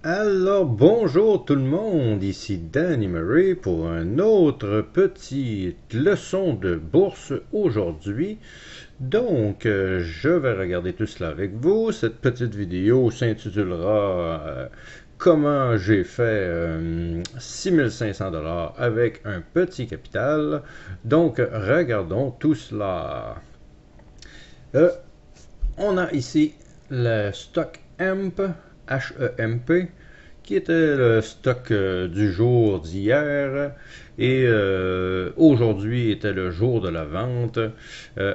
Alors bonjour tout le monde, ici Danny Murray pour une autre petite leçon de bourse aujourd'hui. Je vais regarder tout cela avec vous. Cette petite vidéo s'intitulera Comment j'ai fait 6500$ avec un petit capital. Donc regardons tout cela. Euh, on a ici le stock HEMP, HEMP, qui était le stock du jour d'hier et aujourd'hui était le jour de la vente.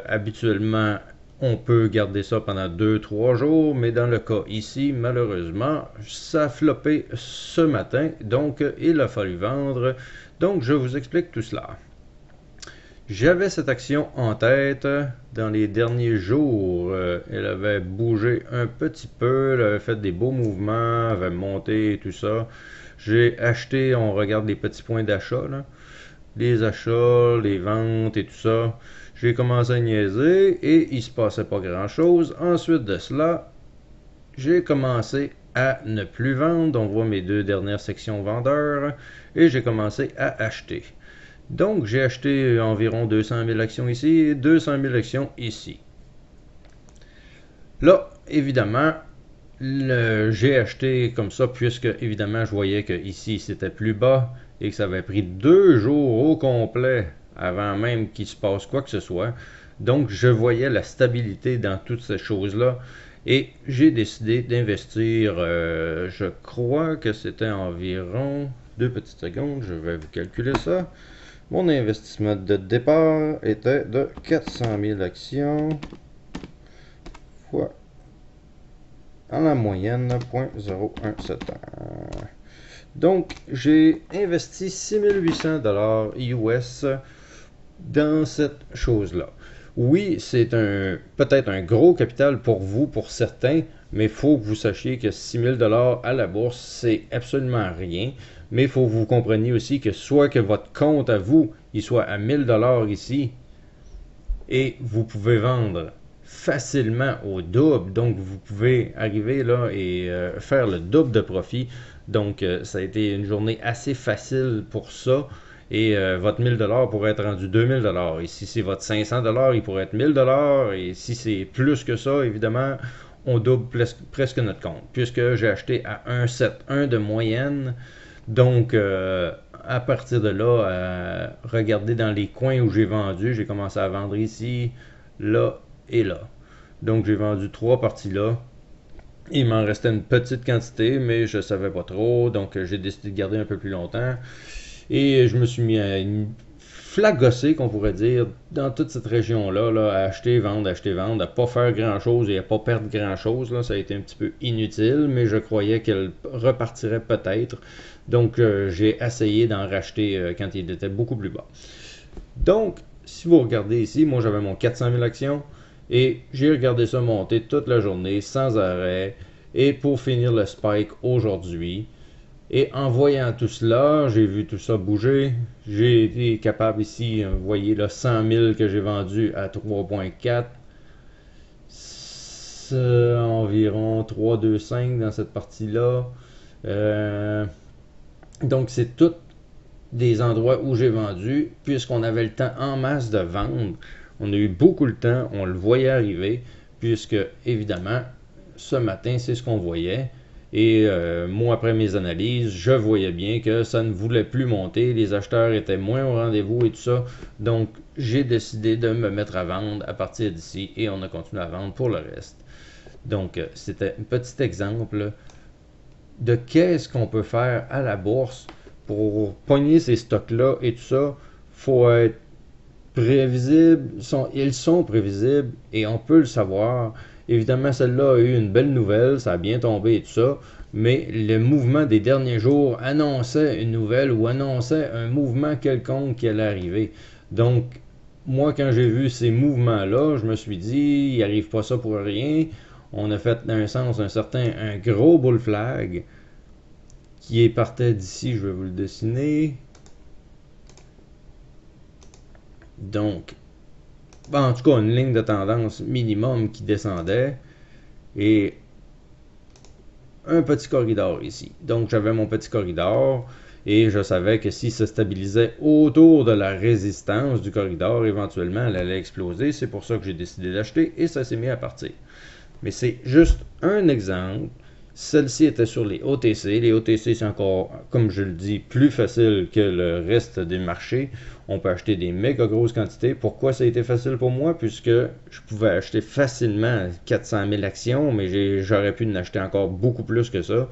Habituellement, on peut garder ça pendant 2-3 jours, mais dans le cas ici, malheureusement, ça a floppé ce matin, donc il a fallu vendre. Donc je vous explique tout cela. J'avais cette action en tête dans les derniers jours. Elle avait bougé un petit peu, elle avait fait des beaux mouvements, avait monté et tout ça. J'ai acheté, on regarde les petits points d'achat, les achats, les ventes et tout ça. J'ai commencé à niaiser et il se passait pas grand chose. Ensuite de cela, j'ai commencé à ne plus vendre. On voit mes deux dernières sections vendeurs et j'ai commencé à acheter. Donc, j'ai acheté environ 200 000 actions ici et 200 000 actions ici. Là, évidemment, j'ai acheté comme ça puisque, évidemment, je voyais que ici c'était plus bas et que ça avait pris 2 jours au complet avant même qu'il se passe quoi que ce soit. Donc, je voyais la stabilité dans toutes ces choses-là et j'ai décidé d'investir, je crois que c'était environ 2 petites secondes, je vais vous calculer ça. Mon investissement de départ était de 400 000 actions fois en la moyenne 0.0171. Donc, j'ai investi 6 800$ US dans cette chose-là. Oui, c'est peut-être un gros capital pour vous, pour certains, mais il faut que vous sachiez que 6 000$ à la bourse, c'est absolument rien. Mais il faut que vous compreniez aussi que soit que votre compte à vous, il soit à 1 000$ ici, et vous pouvez vendre facilement au double. Donc, vous pouvez arriver là et faire le double de profit. Donc, ça a été une journée assez facile pour ça. Et votre 1000$ pourrait être rendu 2000$. Et si c'est votre 500$, il pourrait être 1000$. Et si c'est plus que ça, évidemment, on double presque notre compte. Puisque j'ai acheté à 1,71 de moyenne. Donc, à partir de là, regardez dans les coins où j'ai vendu. J'ai commencé à vendre ici, là et là. Donc, j'ai vendu 3 parties là. Il m'en restait une petite quantité, mais je ne savais pas trop. Donc, j'ai décidé de garder un peu plus longtemps. Et je me suis mis à flagosser, qu'on pourrait dire, dans toute cette région-là, là, à acheter, vendre, à ne pas faire grand-chose et à pas perdre grand-chose. Là. Ça a été un petit peu inutile, mais je croyais qu'elle repartirait peut-être. Donc, j'ai essayé d'en racheter quand il était beaucoup plus bas. Donc, si vous regardez ici, moi j'avais mon 400 000 actions et j'ai regardé ça monter toute la journée sans arrêt. Et pour finir le spike aujourd'hui, et en voyant tout cela, j'ai vu tout ça bouger. J'ai été capable ici, vous voyez là, 100 000 que j'ai vendu à 3.4. C'est environ 3,25 dans cette partie-là. Euh, donc c'est tout des endroits où j'ai vendu, puisqu'on avait le temps en masse de vendre. On a eu beaucoup de temps, on le voyait arriver, puisque évidemment, ce matin, c'est ce qu'on voyait. Et moi, après mes analyses, je voyais bien que ça ne voulait plus monter, les acheteurs étaient moins au rendez-vous et tout ça. Donc, j'ai décidé de me mettre à vendre à partir d'ici et on a continué à vendre pour le reste. Donc, c'était un petit exemple de qu'est-ce qu'on peut faire à la bourse pour pogner ces stocks-là et tout ça. Faut être prévisible, ils sont prévisibles et on peut le savoir. Évidemment, celle-là a eu une belle nouvelle, ça a bien tombé et tout ça, mais le mouvement des derniers jours annonçait une nouvelle ou annonçait un mouvement quelconque qui allait arriver. Donc, moi, quand j'ai vu ces mouvements-là, je me suis dit, il n'arrive pas ça pour rien. On a fait, dans un sens, un gros bull flag qui partait d'ici, je vais vous le dessiner. Donc, en tout cas, une ligne de tendance minimum qui descendait. Et un petit corridor ici. Donc j'avais mon petit corridor et je savais que si se stabilisait autour de la résistance du corridor, éventuellement elle allait exploser. C'est pour ça que j'ai décidé d'acheter et ça s'est mis à partir. Mais c'est juste un exemple. Celle-ci était sur les OTC. Les OTC, c'est encore, comme je le dis, plus facile que le reste des marchés. On peut acheter des méga grosses quantités. Pourquoi ça a été facile pour moi? Puisque je pouvais acheter facilement 400 000 actions, mais j'aurais pu en acheter encore beaucoup plus que ça.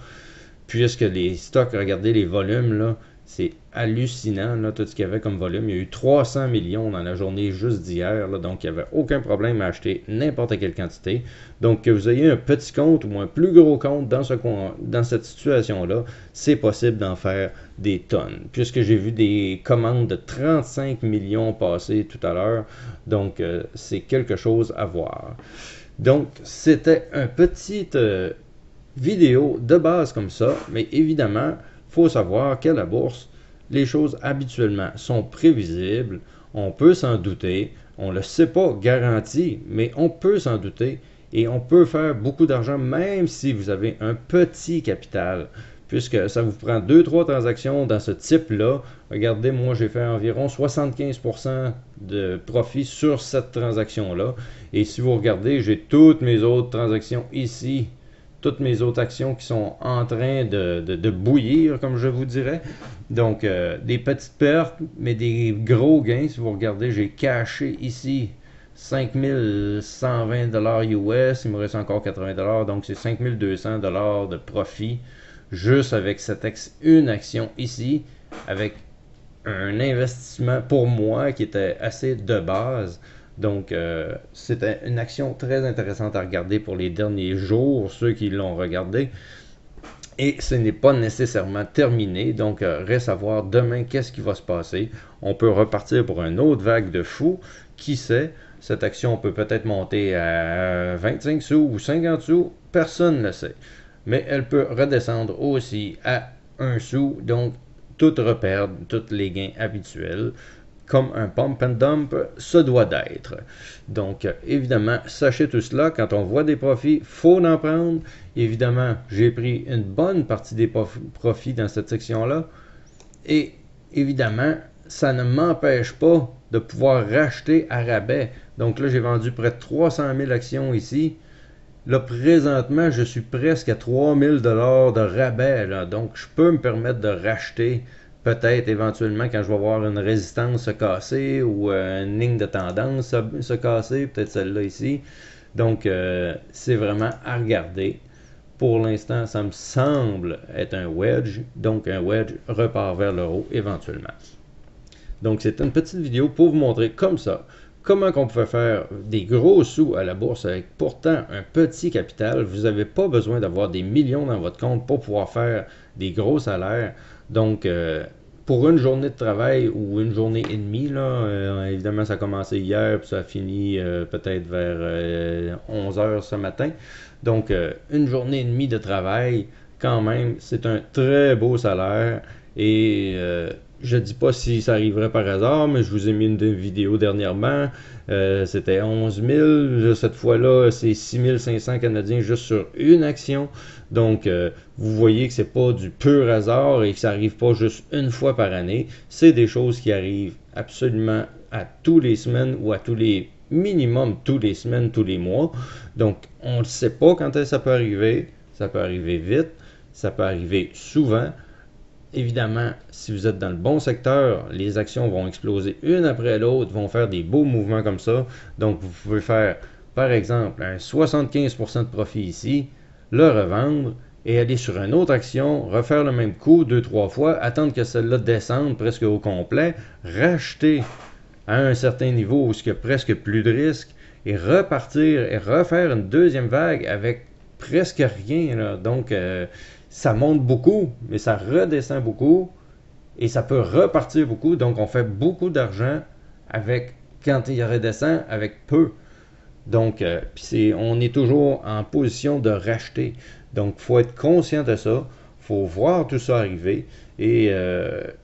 Puisque les stocks, regardez les volumes, là, c'est hallucinant, là, tout ce qu'il y avait comme volume. Il y a eu 300 millions dans la journée juste d'hier, donc il n'y avait aucun problème à acheter n'importe quelle quantité. Donc que vous ayez un petit compte ou un plus gros compte dans cette situation-là, c'est possible d'en faire des tonnes. Puisque j'ai vu des commandes de 35 millions passer tout à l'heure, donc c'est quelque chose à voir. Donc c'était un petit vidéo de base comme ça, mais évidemment, il faut savoir qu'à la bourse, les choses habituellement sont prévisibles, on peut s'en douter, on ne le sait pas garanti, mais on peut s'en douter et on peut faire beaucoup d'argent même si vous avez un petit capital, puisque ça vous prend 2-3 transactions dans ce type-là. Regardez, moi j'ai fait environ 75% de profit sur cette transaction-là, et si vous regardez, j'ai toutes mes autres transactions ici, toutes mes autres actions qui sont en train de bouillir, comme je vous dirais. Donc, des petites pertes, mais des gros gains. Si vous regardez, j'ai caché ici 5120 $ US. Il me reste encore 80 $. Donc, c'est 5200 $ de profit juste avec une action ici, avec un investissement pour moi qui était assez de base. Donc, c'était une action très intéressante à regarder pour les derniers jours, ceux qui l'ont regardé. Et ce n'est pas nécessairement terminé, donc reste à voir demain qu'est-ce qui va se passer. On peut repartir pour une autre vague de fous. Qui sait, cette action peut peut-être monter à 25 sous ou 50 sous, personne ne le sait. Mais elle peut redescendre aussi à 1 sou, donc tout reperdre, tous les gains habituels. Comme un pump and dump se doit d'être. Donc, évidemment, sachez tout cela, quand on voit des profits, il faut en prendre. Évidemment, j'ai pris une bonne partie des profits dans cette section-là. Et évidemment, ça ne m'empêche pas de pouvoir racheter à rabais. Donc là, j'ai vendu près de 300 000 actions ici. Là, présentement, je suis presque à 3 000 $ de rabais. Là. Donc, je peux me permettre de racheter peut-être éventuellement quand je vais voir une résistance se casser ou une ligne de tendance se casser, peut-être celle-là ici. Donc, c'est vraiment à regarder. Pour l'instant, ça me semble être un wedge. Donc, un wedge repart vers le haut éventuellement. Donc, c'est une petite vidéo pour vous montrer comme ça comment on pouvait faire des gros sous à la bourse avec pourtant un petit capital. Vous n'avez pas besoin d'avoir des millions dans votre compte pour pouvoir faire des gros salaires. Donc, pour une journée de travail ou une journée et demie, là, évidemment, ça a commencé hier puis ça a fini peut-être vers 11 h ce matin. Donc, une journée et demie de travail, quand même, c'est un très beau salaire. Et je ne dis pas si ça arriverait par hasard, mais je vous ai mis une vidéo dernièrement. C'était 11 000. Cette fois-là, c'est 6 500 Canadiens juste sur une action. Donc, vous voyez que c'est pas du pur hasard et que ça n'arrive pas juste une fois par année. C'est des choses qui arrivent absolument à tous les semaines ou à tous les minimum tous les semaines, tous les mois. Donc, on ne sait pas quand ça peut arriver. Ça peut arriver vite. Ça peut arriver souvent. Évidemment, si vous êtes dans le bon secteur, les actions vont exploser une après l'autre, vont faire des beaux mouvements comme ça. Donc, vous pouvez faire, par exemple, un 75% de profit ici, le revendre et aller sur une autre action, refaire le même coup 2-3 fois, attendre que celle-là descende presque au complet, racheter à un certain niveau où il y a presque plus de risque et repartir et refaire une deuxième vague avec presque rien. Là. Donc, ça monte beaucoup, mais ça redescend beaucoup et ça peut repartir beaucoup. Donc, on fait beaucoup d'argent avec quand il redescend avec peu. Donc, on est toujours en position de racheter. Donc, il faut être conscient de ça. Il faut voir tout ça arriver et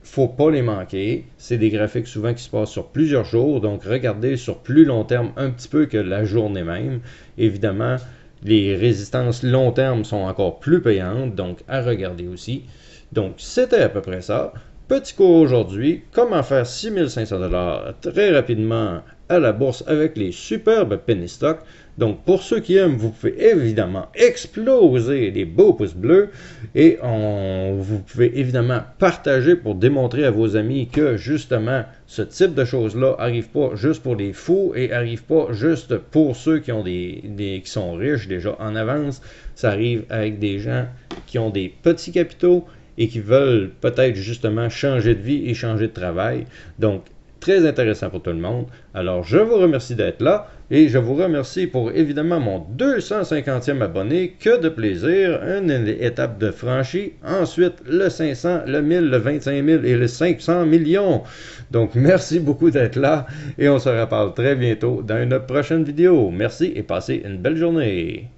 faut pas les manquer. C'est des graphiques souvent qui se passent sur plusieurs jours. Donc, regardez sur plus long terme un petit peu que la journée même. Évidemment, Les résistances long terme sont encore plus payantes, donc à regarder aussi. Donc, c'était à peu près ça. Petit cours aujourd'hui, comment faire 6500 $ très rapidement à la bourse avec les superbes penny stocks. Donc, pour ceux qui aiment, vous pouvez évidemment exploser les beaux pouces bleus et vous pouvez évidemment partager pour démontrer à vos amis que justement, ce type de choses-là n'arrive pas juste pour les fous et n'arrive pas juste pour ceux qui ont qui sont riches déjà en avance. Ça arrive avec des gens qui ont des petits capitaux et qui veulent peut-être justement changer de vie et changer de travail. Donc, très intéressant pour tout le monde. Alors, je vous remercie d'être là et je vous remercie pour évidemment mon 250e abonné. Que de plaisir! Une étape de franchie. Ensuite, le 500, le 1000, le 25 000 et le 500 millions. Donc, merci beaucoup d'être là et on se reparle très bientôt dans une prochaine vidéo. Merci et passez une belle journée.